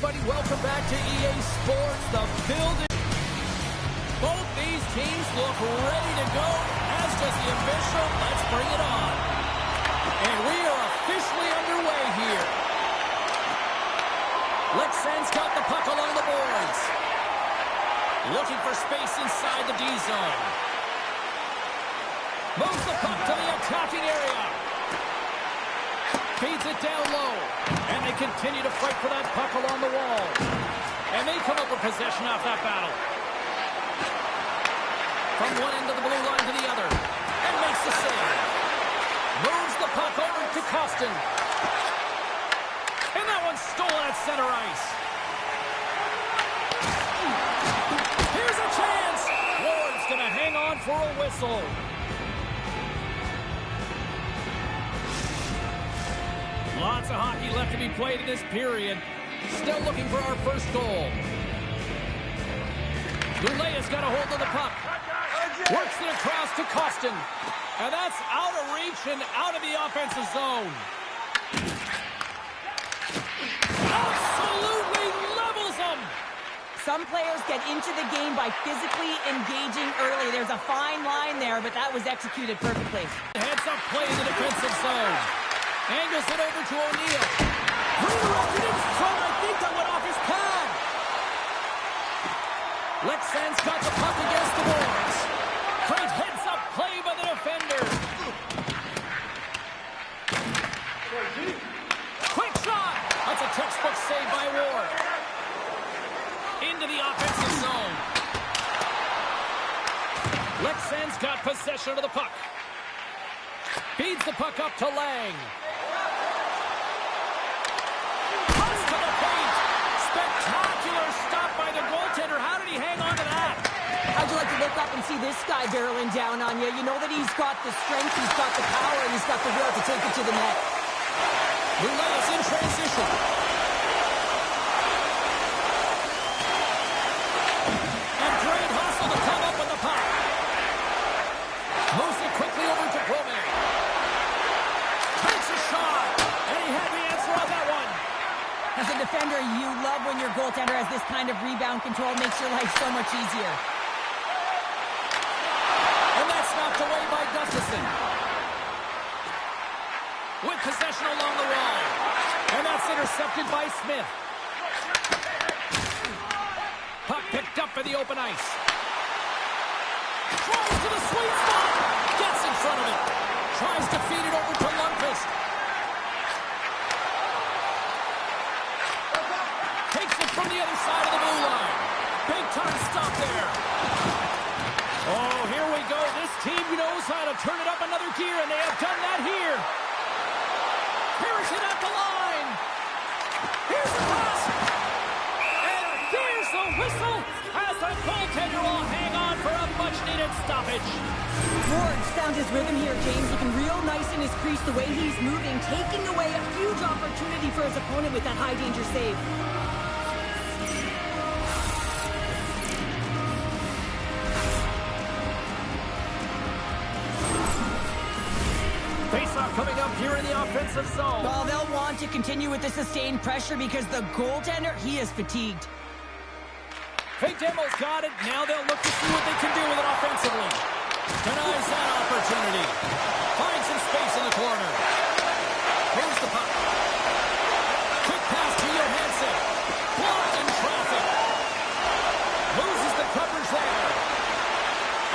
everybody. Welcome back to EA Sports. The building. Both these teams look ready to go, as does the official. Let's bring it on. And we are officially underway here. Leksand's got the puck along the boards. Looking for space inside the D zone. Moves the puck to the attacking area. Feeds it down low. And they continue to fight for that puck along the wall. And they come up with possession off that battle. From one end of the blue line to the other. And makes the save. Moves the puck over to Kostin. And that one's stolen at center ice. Here's a chance. Ward's going to hang on for a whistle. Lots of hockey left to be played in this period. Still looking for our first goal. Luleå's got a hold of the puck. Works it across to Kostin. And that's out of reach and out of the offensive zone. Absolutely levels them. Some players get into the game by physically engaging early. There's a fine line there, but that was executed perfectly. Heads up play in the defensive zone. Angles it over to O'Neill. Redirected in front. I think that went off his pad. Leksand's got the puck against the boards. Great heads-up play by the defender. Quick shot. That's a textbook save by Ward. Into the offensive zone. Leksand's got possession of the puck. Feeds the puck up to Lang. Pass to the paint. Spectacular stop by the goaltender. How did he hang on to that? How'd you like to look up and see this guy barreling down on you? You know that he's got the strength, he's got the power, and he's got the will to take it to the net. Luleå's in transition. And great hustle to come up with the puck. Moves it quickly over to Brome. Takes a shot. And he had the answer on that one. As a defender, you love when your goaltender has this kind of rebound control. Makes your life so much easier. And that's knocked away by Gustafsson. With possession along the wall. And that's intercepted by Smith. Puck picked up in the open ice. Tries to the sweet spot. Gets in front of it. Tries to feed it over to Lundqvist. Takes it from the other side of the blue line. Big time stop there. Oh, here we go. This team knows how to turn it up another gear, and they have done that here. Here's it at the line. Here's the pass. And there's the whistle as the goaltender will hang on for a much-needed stoppage. Ward's found his rhythm here, James. Looking real nice in his crease, the way he's moving, taking away a huge opportunity for his opponent with that high-danger save. Face-off coming up here in the offensive zone. Well, they'll want to continue with the sustained pressure because the goaltender, he is fatigued. Fake demo's got it. Now they'll look to see what they can do with it offensively. Denies that opportunity. Finds some space in the corner. Moves the puck. Quick pass to Johansson. Blocked in traffic. Loses the coverage there.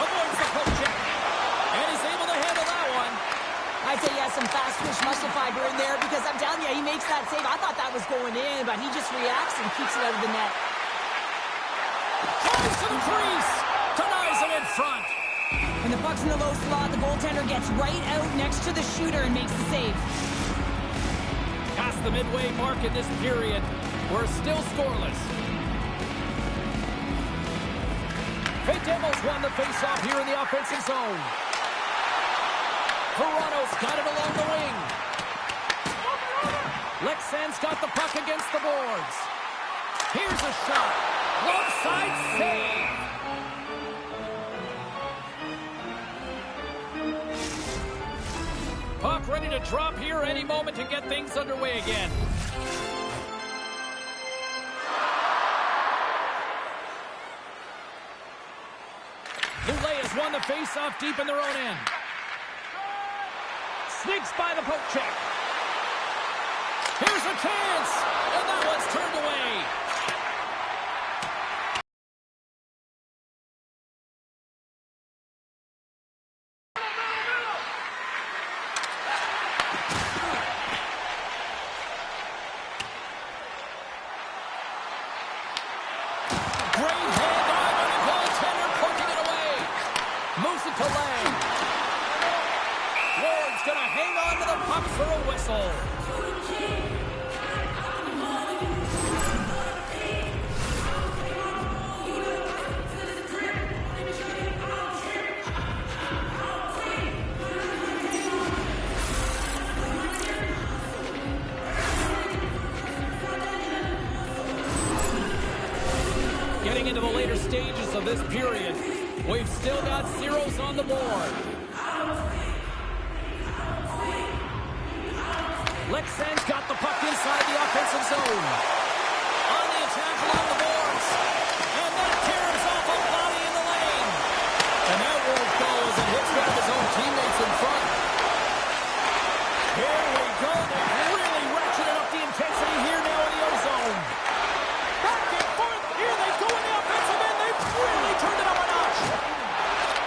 Avoids the poke check. And he's able to handle that one. I'd say he has some fast twitch muscle fiber in there because I'm telling you, he makes that save. I thought that was going in, but he just reacts and keeps it out of the net. Tries to the crease. Denies it in front. When the puck's in the low slot, the goaltender gets right out next to the shooter and makes the save. Past the midway mark in this period. We're still scoreless. Fake Demo's won the face-off here in the offensive zone. Toronto's got it along the wing. Leksand's got the puck against the boards. Here's a shot. One side save. Puck ready to drop here any moment to get things underway again. face-off deep in their own end. Sneaks by the poke check. Here's a chance, and that one's turned away. Great handoff by the goaltender, poking it away. Moves it to Lang. Ward's going to hang on to the puck for a whistle. Getting into the later stages of this period, we've still got zeros on the board. Leksand's got the puck inside the offensive zone. On the attack along the boards. And that tears off a body in the lane. And that won't go as it hits one of his own teammates in front. Here we go. They're really ratcheting up the intensity here now in the O-zone. Back and forth. Here they go in the offensive end. They've really turned it up a notch.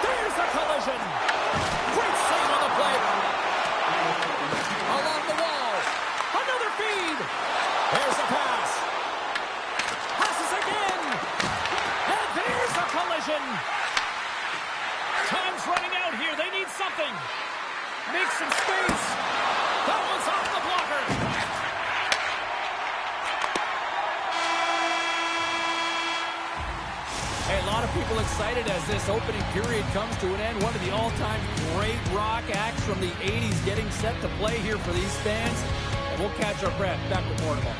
There's a collision. Great save on the play. Along the wall. Another feed. There's a pass. Passes again. And there's a collision. Time's running out here. They need something. Make some space. That one's off the blocker. Hey, a lot of people excited as this opening period comes to an end. One of the all-time great rock acts from the 80s getting set to play here for these fans. And we'll catch our breath. Back with more tomorrow.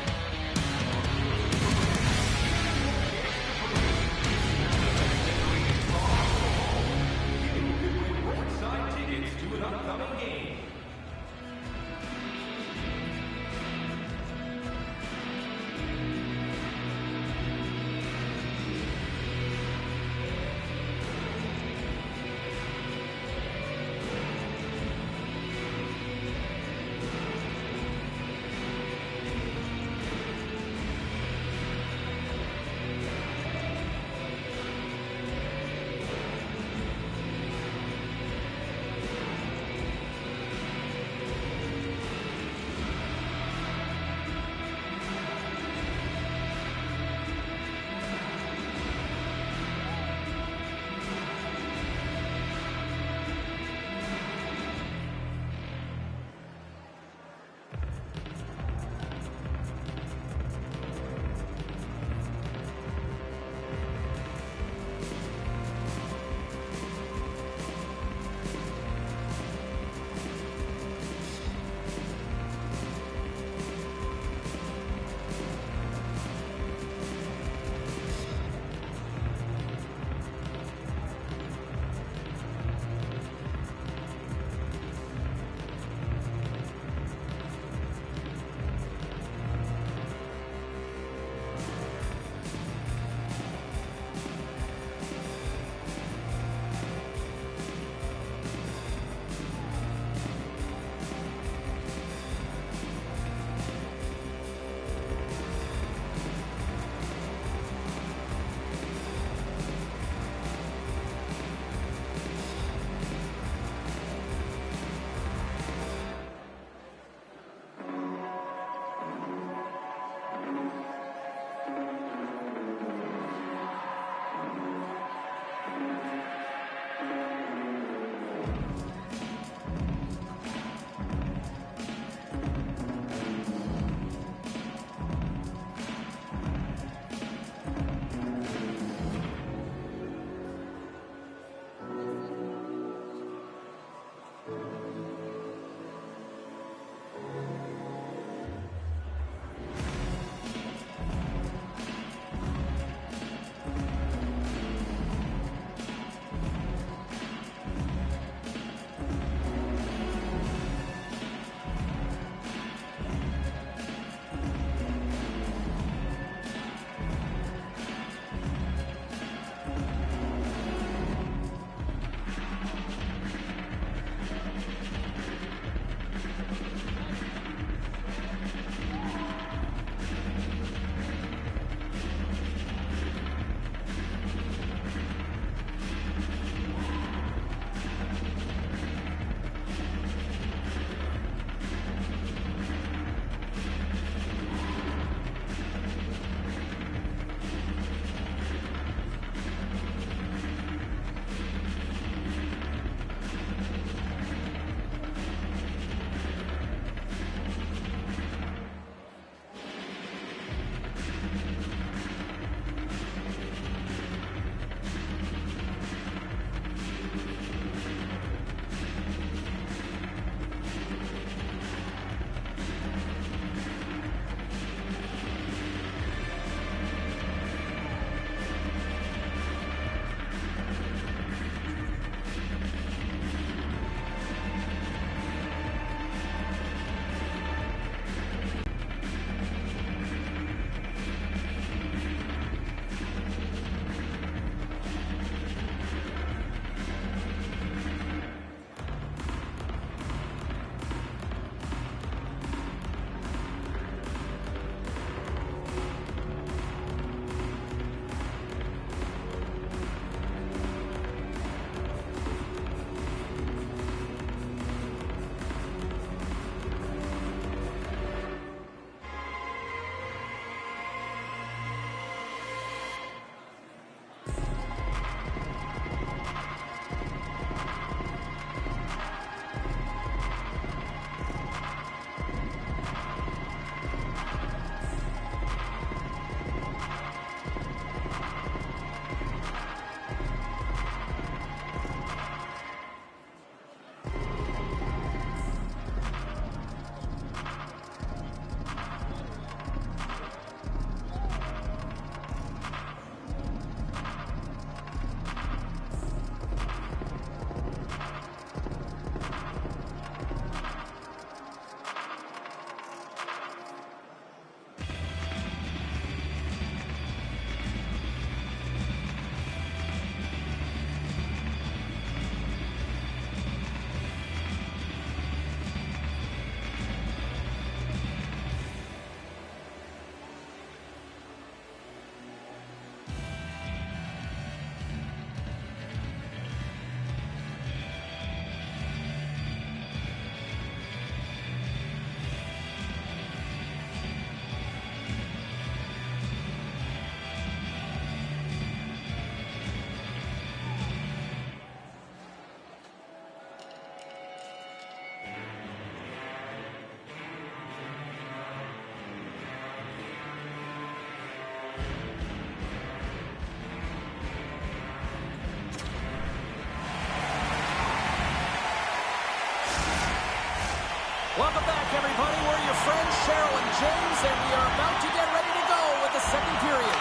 Welcome back, everybody. We're your friends, Cheryl and James, and we are about to get ready to go with the second period.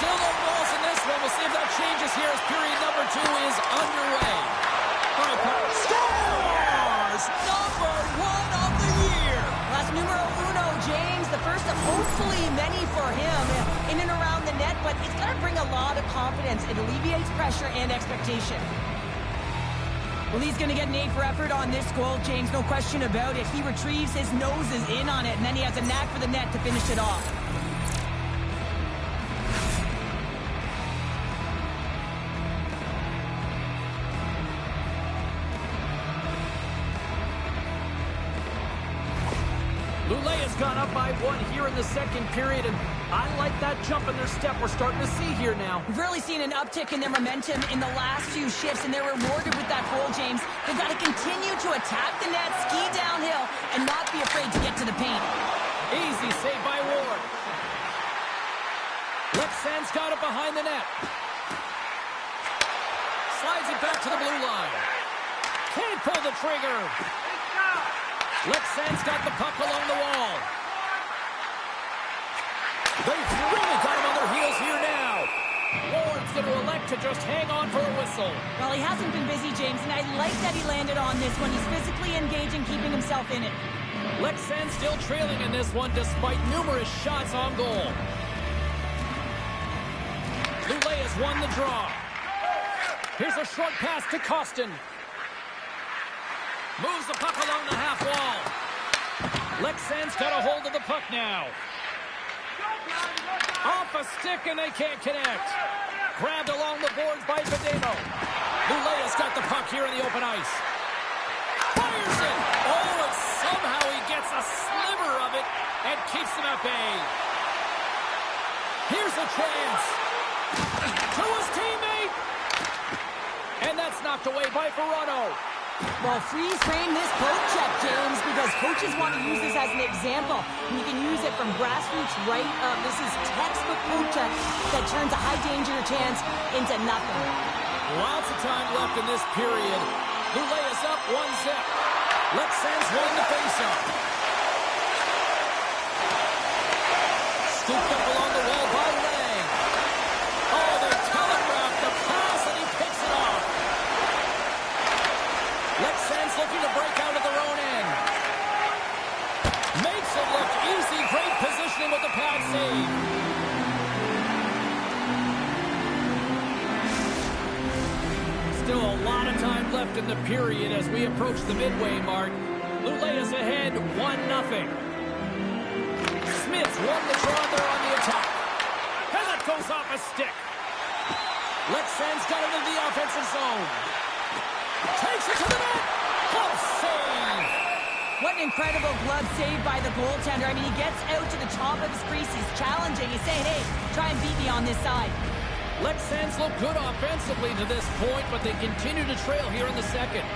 Still no goals in this one. We'll see if that changes here as period number 2 is underway. All right, Pat. Scores! Number 1 of the year! That's numero uno, James. The first of hopefully many for him in and around the net, but it's going to bring a lot of confidence. It alleviates pressure and expectation. Well, he's going to get an A for effort on this goal, James. No question about it. He retrieves his noses in on it, and then he has a knack for the net to finish it off. Luleå's gone up by 1 here in the second period, and I like that jump in their step we're starting to see here now. We've really seen an uptick in their momentum in the last few shifts, and they're rewarded with that goal, James. They've got to continue to attack the net, ski downhill, and not be afraid to get to the paint. Easy save by Ward. Leksand's got it behind the net. Slides it back to the blue line. Can't pull the trigger. Leksand's got the puck along the wall. They've really got him on their heels here now. Ward's going to elect to just hang on for a whistle. Well, he hasn't been busy, James, and I like that he landed on this one. He's physically engaging, keeping himself in it. Leksand still trailing in this one despite numerous shots on goal. Luleå has won the draw. Here's a short pass to Kostin. Moves the puck along the half wall. Leksand's got a hold of the puck now. Off a stick and they can't connect. Grabbed along the boards by Fedemo. Luleå's got the puck here in the open ice. Fires it. Oh, and somehow he gets a sliver of it and keeps them at bay. Here's a chance. To his teammate. And that's knocked away by Verano. Well, freeze frame this poke check, James, because coaches want to use this as an example. And you can use it from grassroots right up. This is textbook poke check that turns a high danger chance into nothing. Lots of time left in this period. Luleå's up 1-0. Leksand's won the faceoff. Scooped up along the wall by Lang. Oh, they telegraphed the pass and he picks it off. Leksand's looking to break out of their own end. Makes it look easy. Great positioning with the pad save. Still a lot of time left in the period as we approach the midway mark. Luleå's ahead 1-0. Smith's won the draw there on the attack. And that goes off a stick. Leksand's got it into the offensive zone. Takes it to the net. Glove save. What an incredible glove save by the goaltender. I mean, he gets out to the top of his crease. He's challenging. He's saying, hey, try and beat me on this side. Leksand's look good offensively to this point, but they continue to trail here in the second.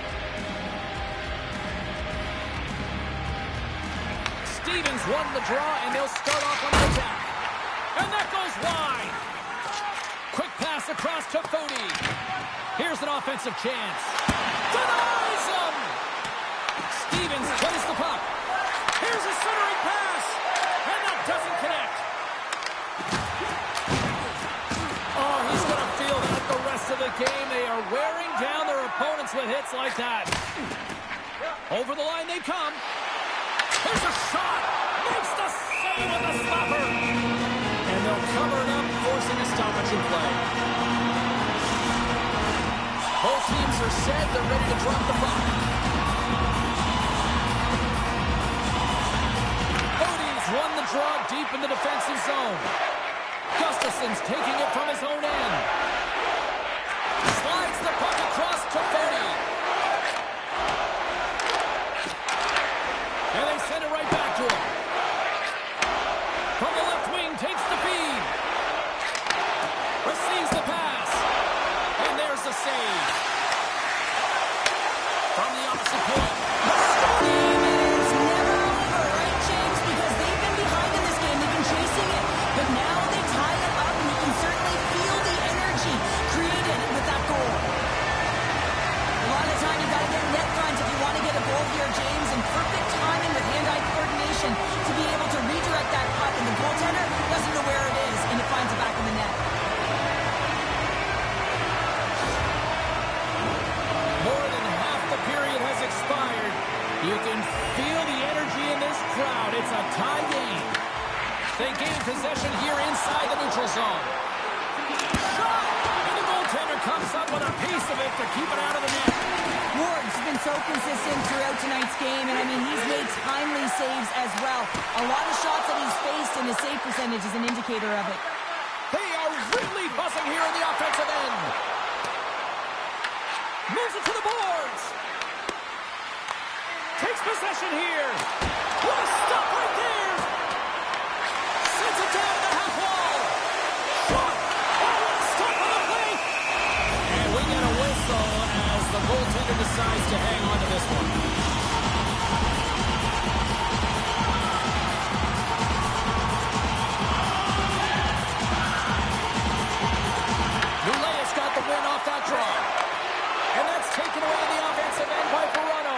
Stevens won the draw, and they'll start off on the attack. And that goes wide. Quick pass across to Fody. Here's an offensive chance. Denies him! Stevens plays the puck. Here's a centering pass. And that doesn't connect. Oh, he's going to feel that the rest of the game. They are wearing down their opponents with hits like that. Over the line they come. Here's a shot. Makes the save with the slapper. And they'll cover it up, forcing a stoppage in play. Both teams are set. They're ready to drop the puck. Cody's won the draw deep in the defensive zone. Gustafson's taking it from his own end. Slides the puck across to Fody. And they send it right back to him. From the left wing, takes the feed. Receives the pass. And there's the save. From the opposite point. It's never over, right, James? Because they've been behind in this game. They've been chasing it. But now they tie it up, and you can certainly feel the energy created with that goal. A lot of the time, you've got to get net front if you want to get a goal here, James. And perfect time You can feel the energy in this crowd. It's a tie game. They gain possession here inside the neutral zone. Shot! And the goaltender comes up with a piece of it to keep it out of the net. Ward's been so consistent throughout tonight's game, and I mean, he's made timely saves as well. A lot of shots that he's faced, and his save percentage is an indicator of it. They are really buzzing here in the offensive end. Moves it to the boards. Takes possession here. What a stop right there. Sends it down the half wall. Shot. Oh, what a stop on the plate. And we get a whistle as the goaltender decides to hang on to this one. Luleå's got the win off that draw. And that's taken away in the offensive end by Verano.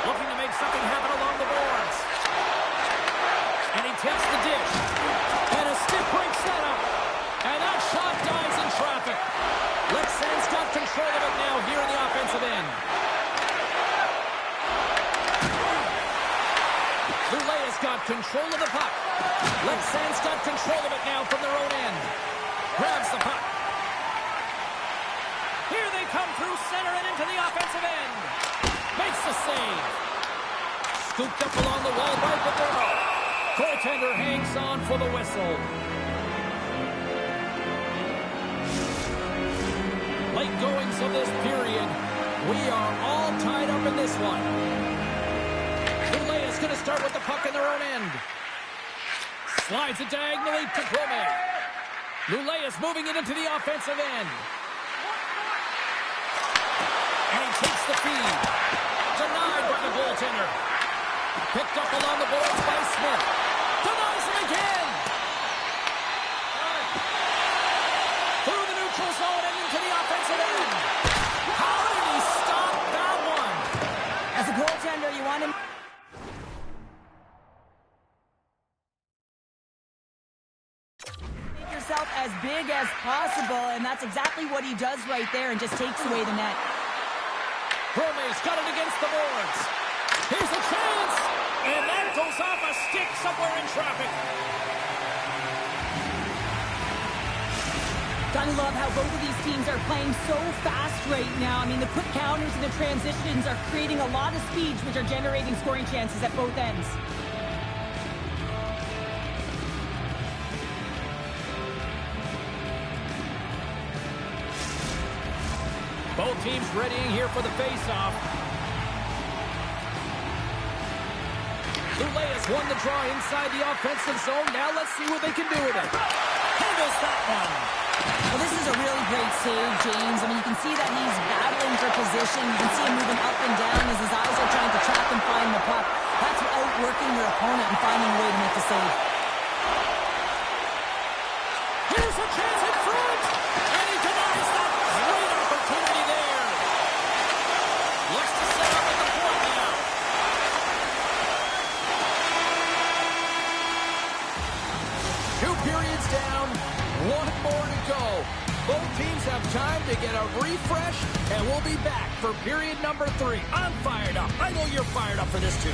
Looking to make something happen along the boards. And he takes the dish. And a stick break setup. And that shot dies in traffic. Leksand's got control of it now here in the offensive end. Luleå's got control of the puck. Leksand's got control of it now from their own end. Grabs the puck. Here they come through center and into the offensive end. Makes the save. Scooped up along the wall by Verano. Goaltender hangs on for the whistle. Late goings of this period. We are all tied up in this one. Luleå's going to start with the puck in their own end. Slides it diagonally to Brome. Luleå's moving it into the offensive end. And he takes the feed. Denied by the goaltender. Picked up along the boards by Smith. Denies him again. Through the neutral zone and into the offensive end. How did he stop that one? As a goaltender, you want him... Make yourself as big as possible, and that's exactly what he does right there and just takes away the net. Brome's got it against the boards. Here's a chance. And that goes off a stick somewhere in traffic. Gotta love how both of these teams are playing so fast right now. I mean, the quick counters and the transitions are creating a lot of speeds, which are generating scoring chances at both ends. Both teams readying here for the face-off. Luleå's won the draw inside the offensive zone. Now let's see what they can do with it. Handles that one. Well, this is a really great save, James. I mean, you can see that he's battling for position. You can see him moving up and down as his eyes are trying to track and find the puck. That's outworking your opponent and finding a way to make the save. Here's a chance in front. And he denies that. Great opportunity there. Looks to set up at the point now. Two periods down. One more to go. Both teams have time to get a refresh, and we'll be back for period number 3. I'm fired up. I know you're fired up for this too.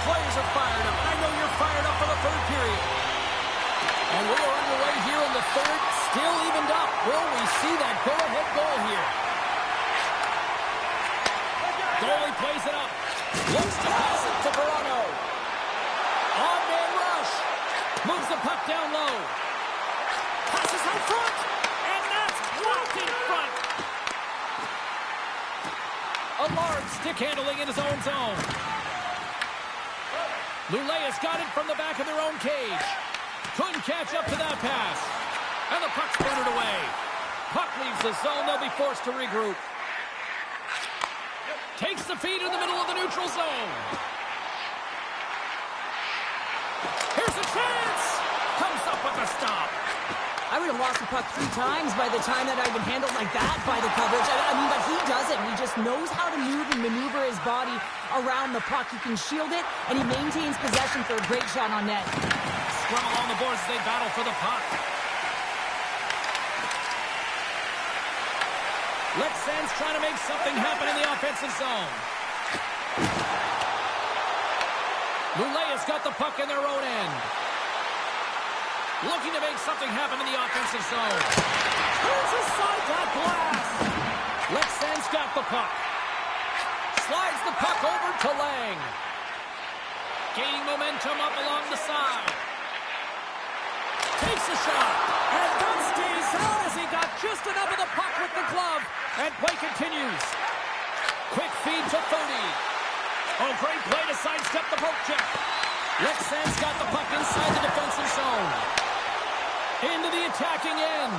players are fired up. I know you're fired up for the third period. And we are underway here in the third, still evened up. Will we see that go-ahead goal here? Goalie plays it up. Looks to pass it to Verano. On-man rush. Moves the puck down low. Passes out front. And that's blocked in front. A large stick handling in his own zone. Luleå's got it from the back of their own cage. Couldn't catch up to that pass. And the puck's booted away. Puck leaves the zone. They'll be forced to regroup. Takes the feed in the middle of the neutral zone. Here's a chance. Comes up with a stop. I would have lost the puck 3 times by the time that I've been handled like that by the coverage. I mean, but he doesn't. He just knows how to move and maneuver his body around the puck. He can shield it, and he maintains possession for a great shot on net. Scrum along the boards as they battle for the puck. Leksand's trying to make something happen in the offensive zone. Luleå's got the puck in their own end. Looking to make something happen in the offensive zone. Turns aside that blast. Leksand's got the puck. Slides the puck over to Lang. Gaining momentum up along the side. Takes a shot. And that stays out as he got just enough of the puck with the glove. And play continues. Quick feed to Fody. Oh, great play to sidestep the poke check. Leksand's got the puck inside the defensive zone. Into the attacking end.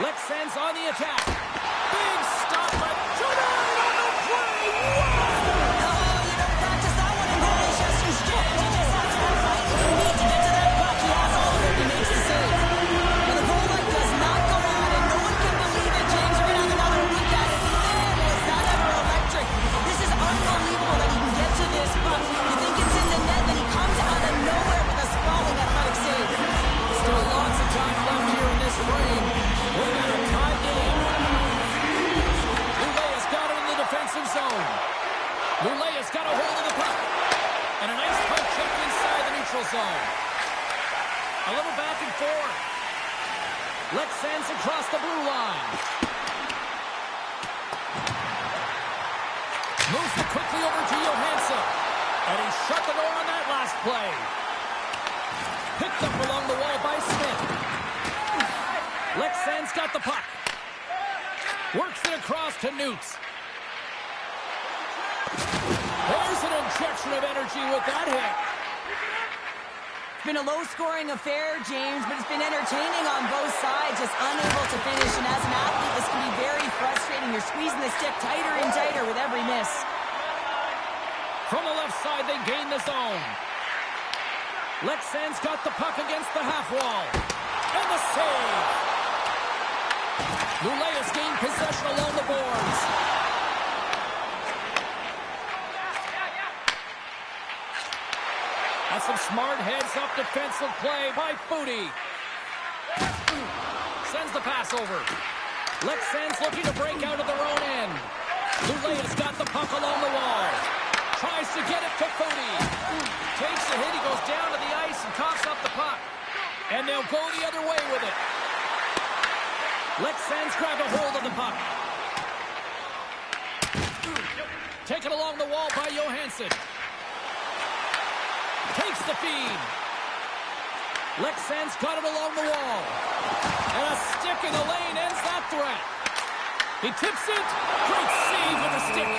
Leksand's on the attack. Big stop by Jordan on the play. Wow! Oh, you don't practice that one in goalie Chester's jet. He just has to have fight what you need to get to that puck. He has all of it. He makes the save. Now the goal line does not go out, and no one can believe it. James, we're going to have another week at it. Man, was that ever electric. This is unbelievable that he can get to this puck. You think it's in the net, then he comes out of nowhere with a sprawling athletic save. Still lots of time left here in this frame. We've got a tie game. Luleå's got it in the defensive zone. Luleå's got a hold of the puck. And a nice puck check inside the neutral zone. A little back and forth. Leksand's across the blue line. Moves it quickly over to Johansson. And he shut the door on that last play. Picked up along the wall by Smith. Leksand's got the puck. Works it across to Newts. There's an injection of energy with that hit. It's been a low-scoring affair, James, but it's been entertaining on both sides, just unable to finish. And as an athlete, this can be very frustrating. You're squeezing the stick tighter and tighter with every miss. From the left side, they gain the zone. Leksand's got the puck against the half wall. And the save. Luleå's gained possession along the boards. That's some smart heads-up defensive play by Fody. Sends the pass over. Leksand's looking to break out of their own end. Luleå's got the puck along the wall. Tries to get it to Fody. Takes the hit. He goes down to the ice and coughs up the puck. And they'll go the other way with it. Leksand's grabbed a hold of the puck. Taken along the wall by Johansson. Takes the feed. Leksand's got it along the wall. And a stick in the lane ends that threat. He tips it. Great save with the stick.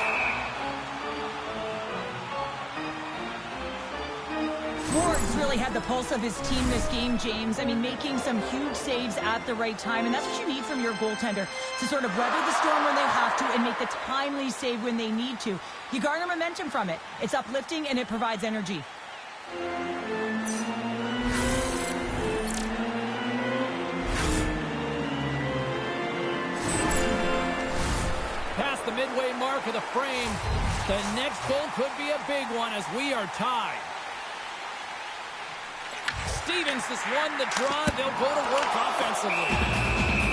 Ford's really had the pulse of his team this game, James. I mean, making some huge saves at the right time, and that's what you need from your goaltender, to sort of weather the storm when they have to and make the timely save when they need to. You garner momentum from it. It's uplifting, and it provides energy. Past the midway mark of the frame, the next goal could be a big one as we are tied. Stevens has won the draw. They'll go to work offensively.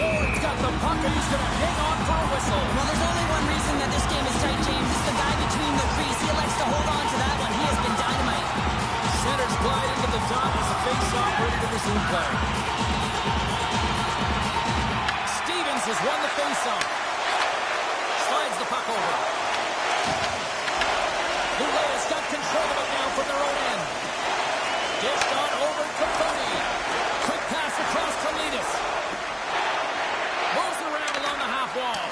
Ward's got the puck, and he's going to hang on for a whistle. Well, there's only one reason that this game is tight, James. It's the guy between the crease. He elects to hold on to that one. He has been dynamite. Centers glide into the dot as a face-off ready to resume play. Stevens has won the face-off. Slides the puck over. Luleå's got control of it now from their own end. Dished on over to Cody. Quick pass across to Letus. Moves around along the half wall.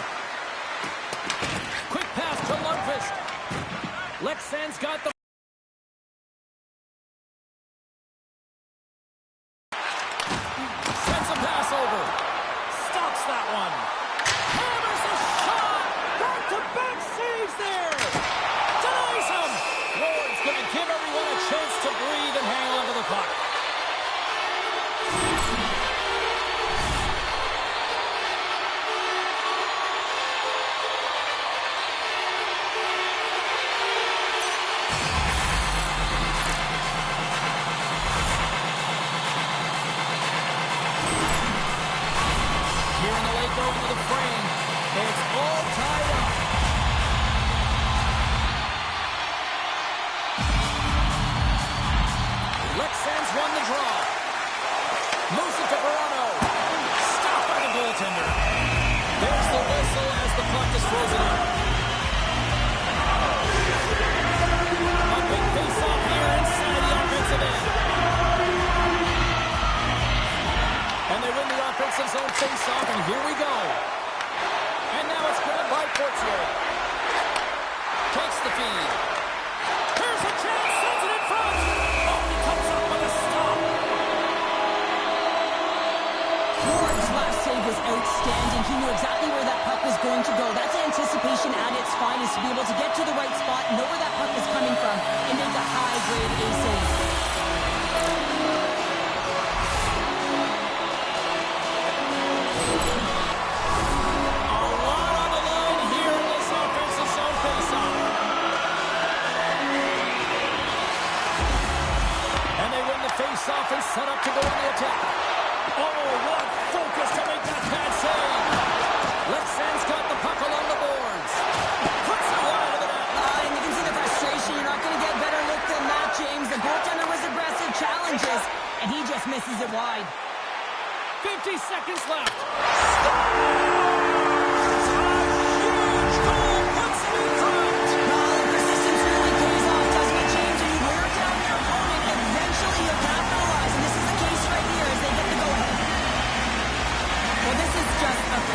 Quick pass to Lundqvist. Leksand's got the sends a pass over. Stops that one. Hammers a shot. Back-to-back saves there. Denies him. Ward's going to give everyone a chance to breathe and hang on to the puck. Over the frame. It's all tied up. Leksand's won the draw. Moves it to Verano. Stopped by the goaltender. There's the whistle as the puck is frozen up. A big face-off here inside the offensive end. And they win the offensive zone face-off, and here we go. And now it's grabbed by Portier. Takes the feed. Here's a chance, sends it in front. Oh, he comes up with a stop. Ward's last save was outstanding. He knew exactly where that puck was going to go. That's anticipation at its finest, to be able to get to the right spot, know where that puck is coming from, and make a high-grade A save. Face-off and set up to go on the attack. Oh, what focus to make that bad save. Leksand's got the puck along the boards. Puts it wide of the net. And you can see the frustration. You're not going to get a better look than that, James. The goaltender was aggressive, challenges, and he just misses it wide. 50 seconds left.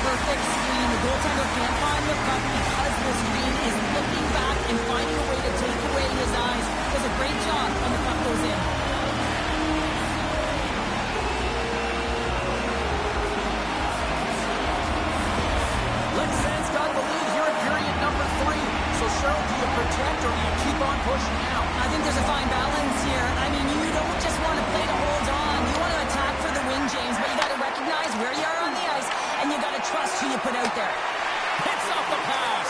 Perfect screen. The goaltender can't find the puck because the screen is looking back and finding a way to take away his eyes. Does a great job when the puck goes in. Leksand's got the lead here at period number 3. So, Cheryl, do you protect or do you keep on pushing now? I think there's a fine balance here. I mean, you don't just want to play to hold on. You want to attack for the win, James, but you got to recognize where you are on the ice, and you got to trust who you put out there. Hits off the pass.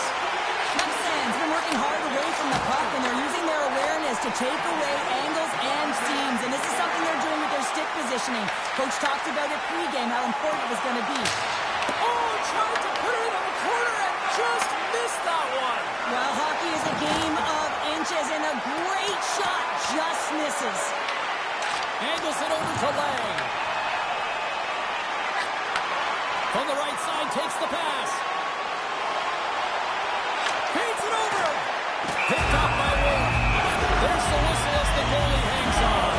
Leksand's been working hard away from the puck, and they're using their awareness to take away angles and seams, and this is something they're doing with their stick positioning. Coach talked about it pregame, how important it was going to be. Oh, tried to put it in the corner and just missed that one. Well, hockey is a game of inches, and a great shot just misses. Angles it over to Lang. From the right side, takes the pass. Feeds it over. Picked off by Ward. There's the whistle as the goalie hangs on.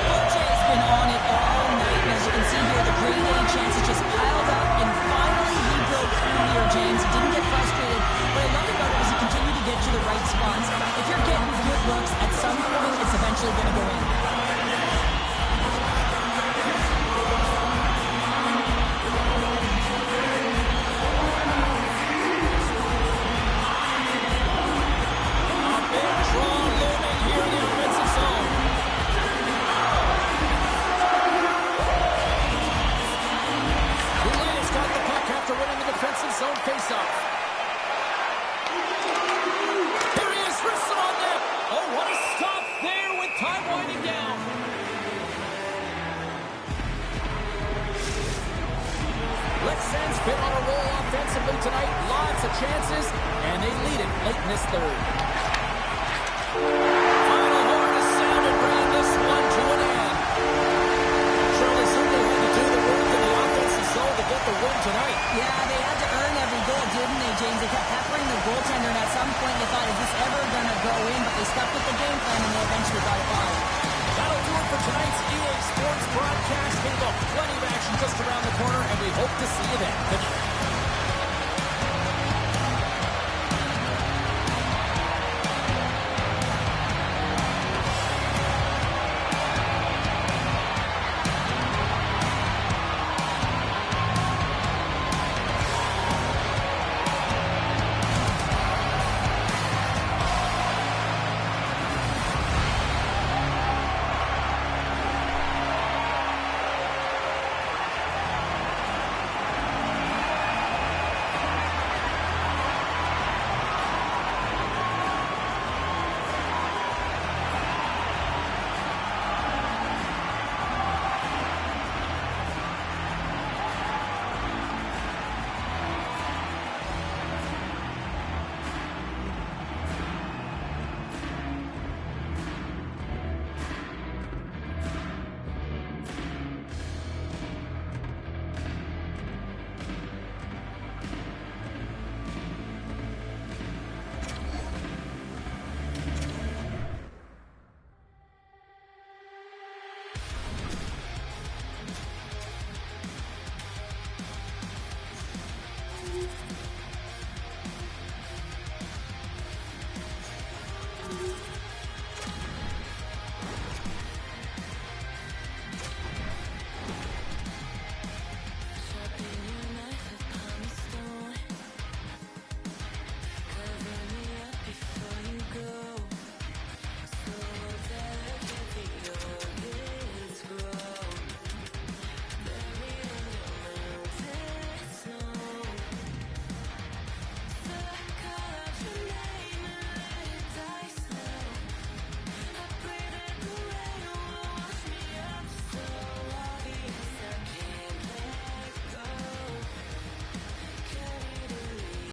OJ's been on it all night, and as you can see here, the grade A chances just piled up, and finally he broke through here, James. He didn't get frustrated. What I love about it is he continued to get to the right spots. If you're getting good looks, at some point, it's eventually going to go in. A big draw looming here in been on a roll offensively tonight. Lots of chances, and they lead it late in this third. Final horn is sounded, bringing this one to an end. Shirley certainly had to do the work in the offensive zone to get the win tonight. Yeah, they had to earn every goal, didn't they, James? They kept peppering the goaltender, and at some point you thought, is this ever going to go in? But they stuck with the game plan, and they eventually got it by. That'll do it for tonight's EA Sports broadcast. We've got plenty of action just around the corner, and we hope to see you then. Good night.